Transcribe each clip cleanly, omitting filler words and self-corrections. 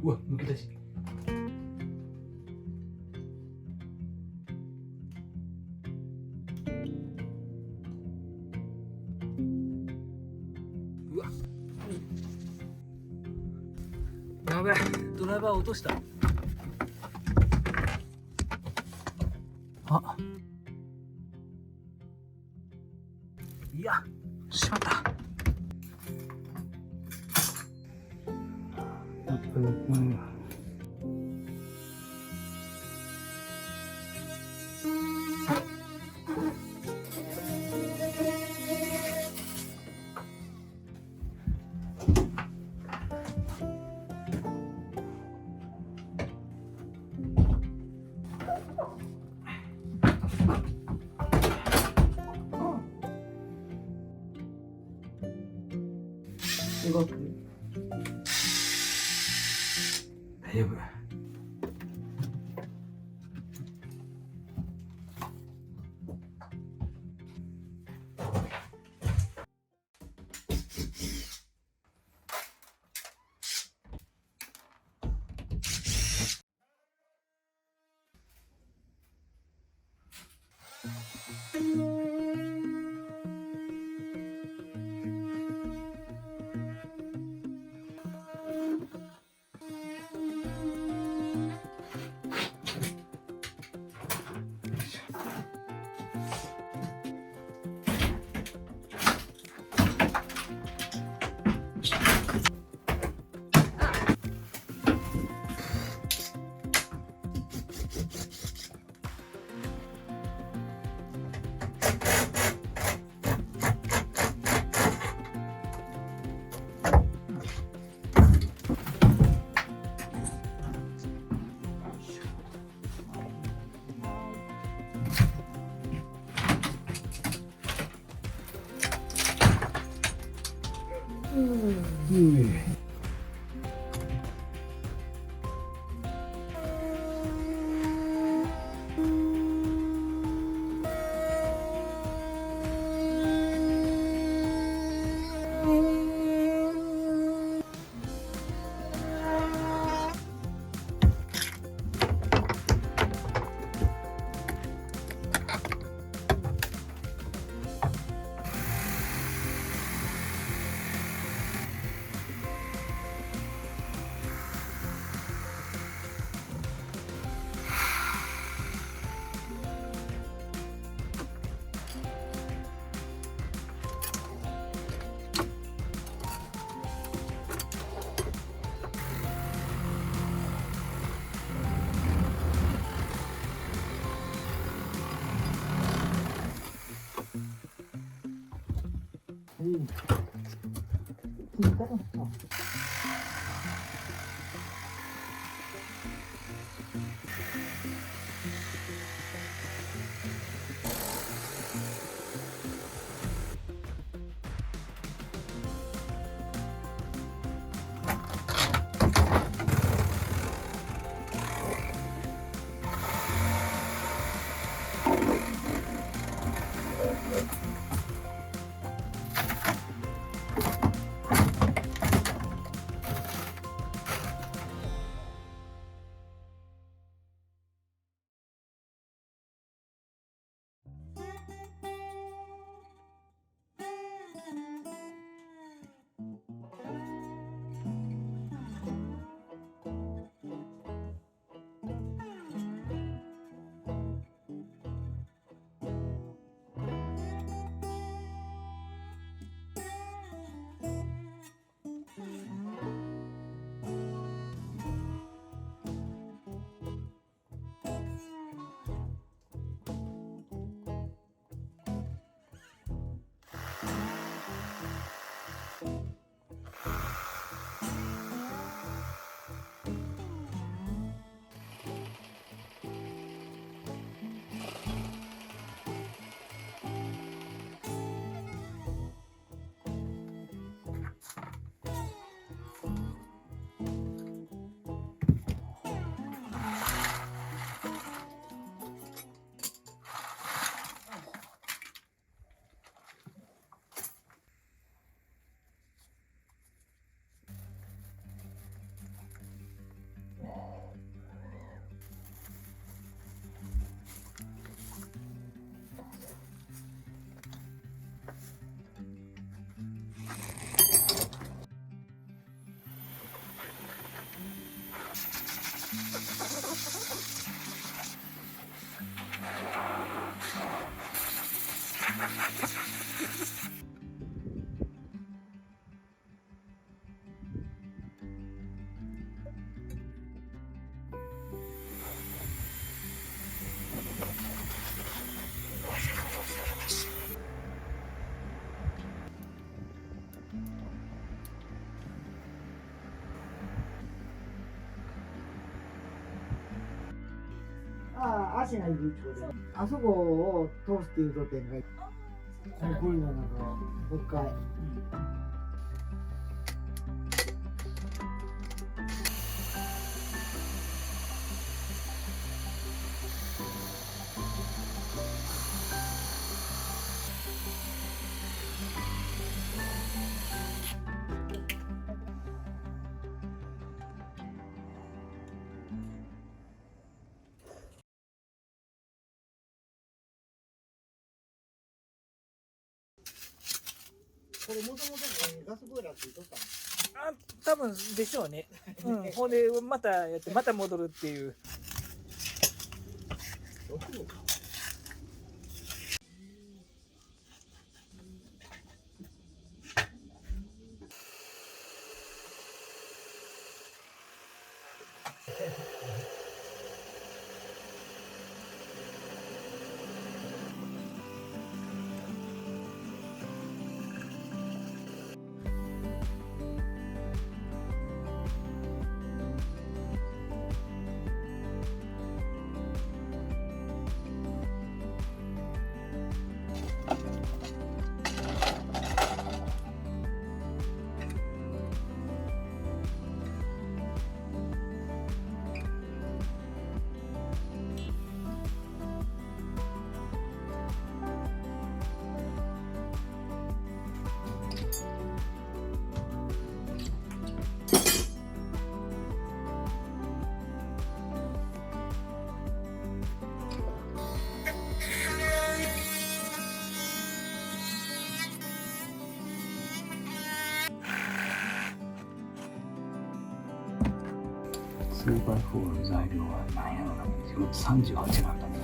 うわ、抜け出し。うわ、やべえ、ドライバー落とした。あ、いや、しまった。動く？大丈夫。ああ、足がいるってことで。あそこを通すっていうと展開。このゴリラなんかもう一回。これもともとガスボイラーついとったの？あ、多分でしょうね。うん、ほんでまたやってまた戻るっていう。2x4 の材料は何やろな、38なんだね。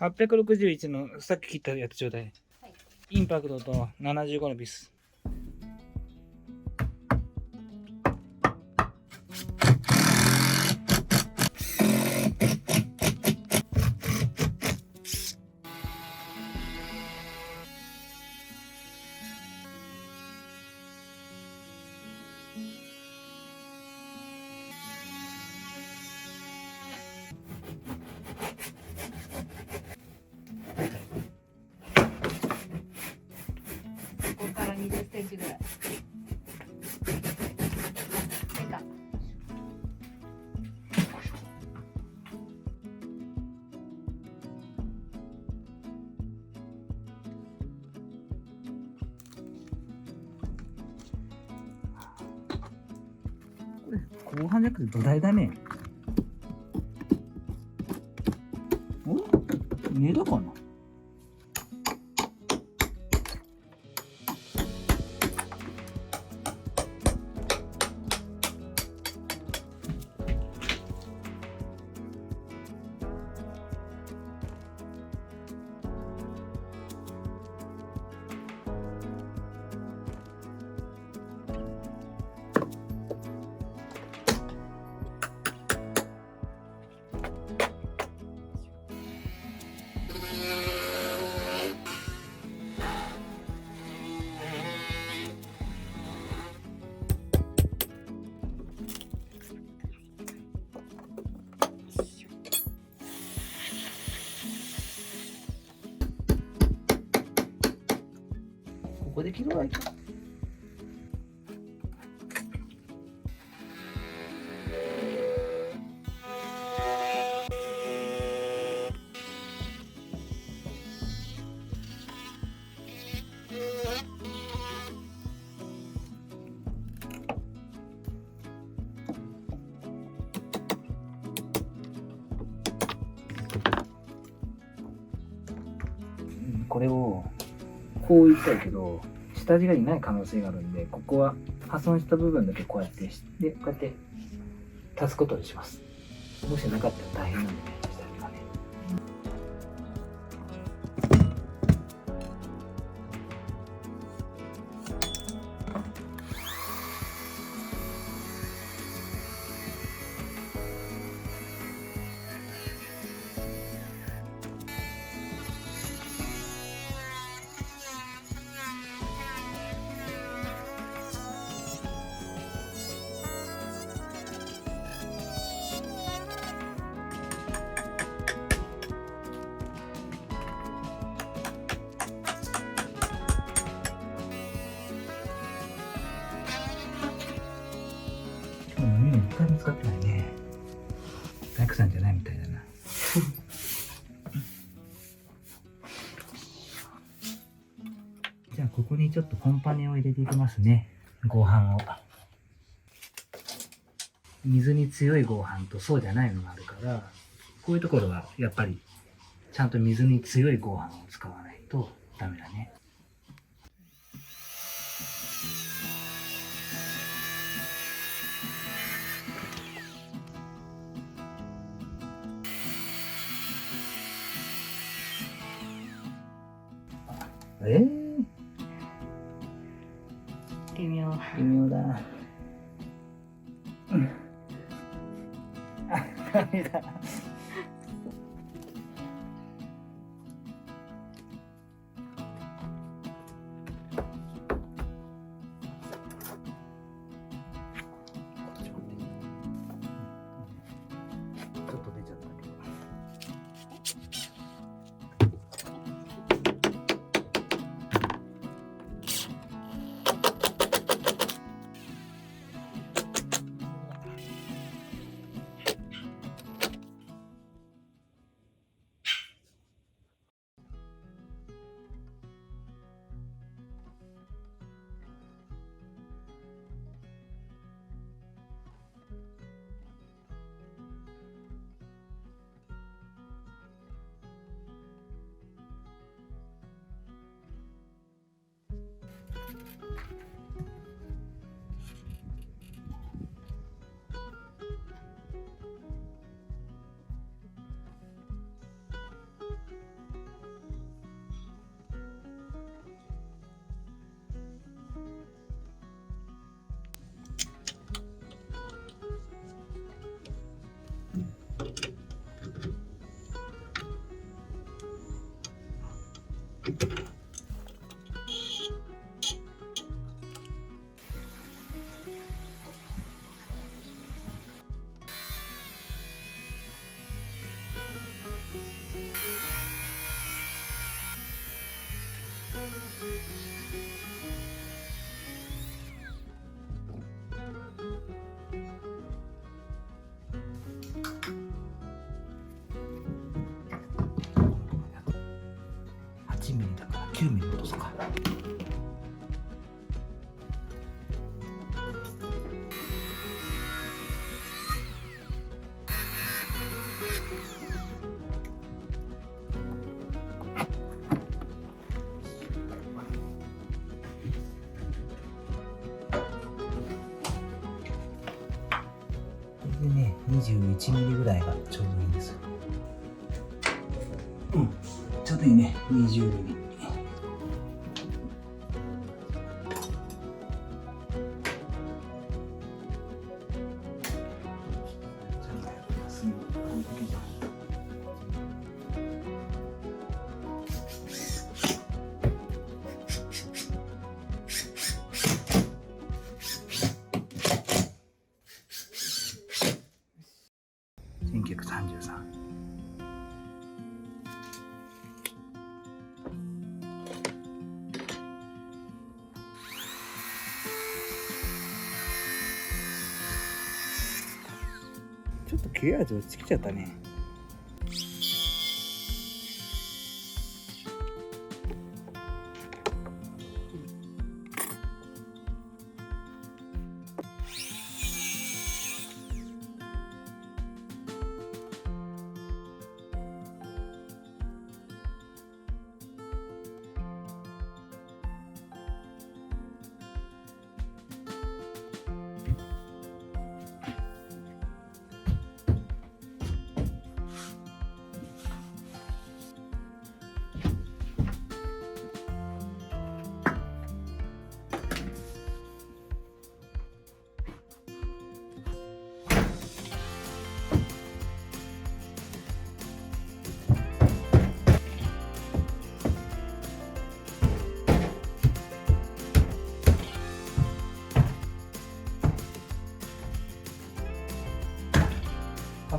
861のさっき切ったやつちょうだい。はい、インパクトと75のビス。ここから20センチぐらい。後半じゃなくて土台だね。お？根だかな。ここで切るわいか。これをこういったいけど下地がいない可能性があるんで、ここは破損した部分だけこうやってでこうやって足すことにします。もしなかったら大変なんでね、下地がね。一回も使ってないね。大工さんじゃないみたいだな。じゃあここにちょっとコンパネを入れていきますね。合板を。水に強い合板とそうじゃないのがあるから、こういうところはやっぱりちゃんと水に強い合板を使わないとダメだね。微妙。微妙だ。あ、ダメだ。ちょっと出ちゃったけど。8ミリだから9ミリ落とすか。これでね、21ミリぐらいがちょうどいいんですよ。うん、ちょうどいいね、20ミリ。1933。ちょっと切れ味落ちてきちゃったね。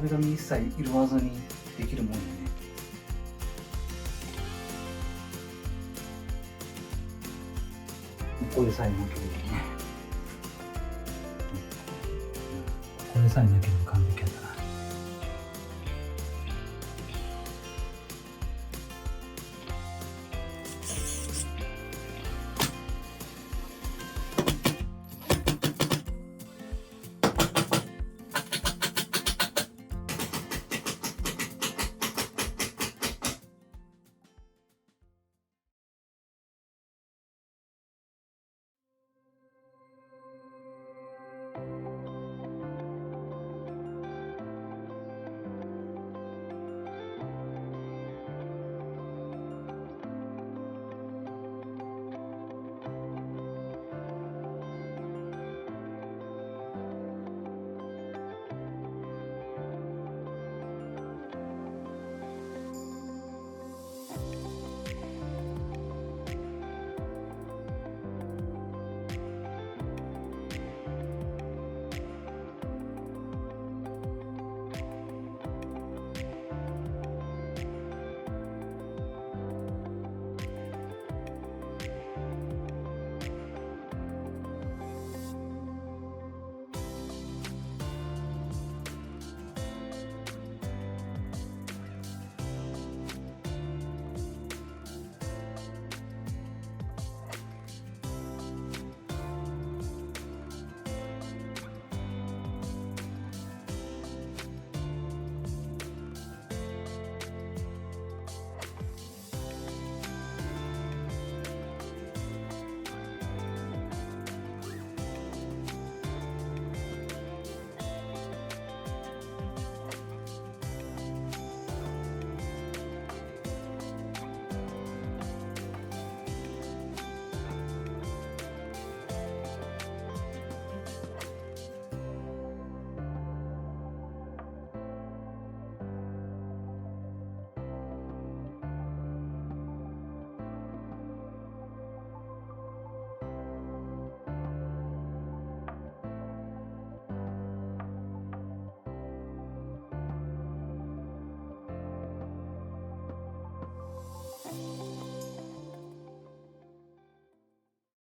壁紙一切色わずにできるもんよね。これさえなければね。これさえなければ